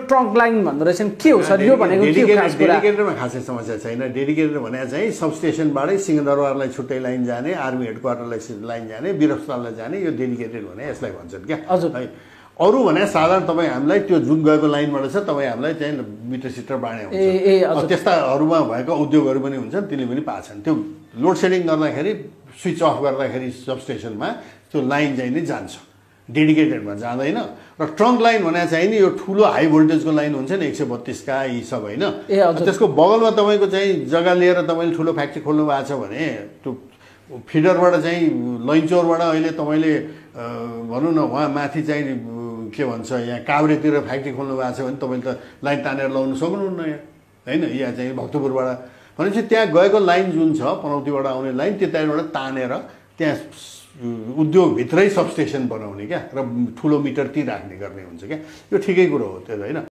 trunk line भन्दो रहेछन् के हो सर यो भनेको के हो खास कुरा डेडिकेटेडमा खासै समस्या छैन डेडिकेटेड भने चाहिँ सबस्टेसनबाटै सिंहदरबारलाई छुट्टै लाइन जाने आर्मी हेडक्वार्टरलाई लाइन जाने वीर अस्पताललाई जाने यो डेडिकेटेड भने यसलाई भन्छन् क्या है अरू भने साधारण तपाईँ हामीलाई त्यो जुन गएको लाइनबाट छ तपाईँ हामीलाई चाहिँ मिटर सिटर बाँडे हुन्छ त्यस्ताहरूमा भएका उद्योगहरू पनि हुन्छन् तिनले पनि पाछन् त्यो लोड सेडिङ गर्दाखेरि स्विच अफ गर्दाखेरि सबस्टेसनमा त्यो लाइन चाहिँ नै जान्छ डेडिकेटेडमा जाँदैन र ट्रङ्क लाइन भने चाहिँ नि यो ठुलो हाई भोल्टेजको लाइन हुन्छ नि 132 का यी सब होइन त्यसको बगलमा तपाईँको चाहिँ जग्गा लिएर तपाईँले ठुलो फ्याक्ट्री खोल्नु भएको छ भने त्यो फिडरबाट चाहिँ लैनचौरबाट अहिले तपाईँले भनौँ न उहाँ माथि चाहिँ के भन्छ यहाँ काभ्रेतिर फ्याक्ट्री खोल्नु भएको छ भने तपाईँले त लाइन तानेर लगाउनु सक्नुहुन्न होइन यहाँ चाहिँ भक्तपुरबाट भनेपछि त्यहाँ गएको लाइन जुन छ पनौतीबाट आउने लाइन त्यताबाट तानेर त्यहाँ उद्योगभित्रै सबस्टेसन बनाउने क्या र ठुलो मिटर ती राख्ने गर्ने हुन्छ क्या यो ठिकै कुरो हो त्यो होइन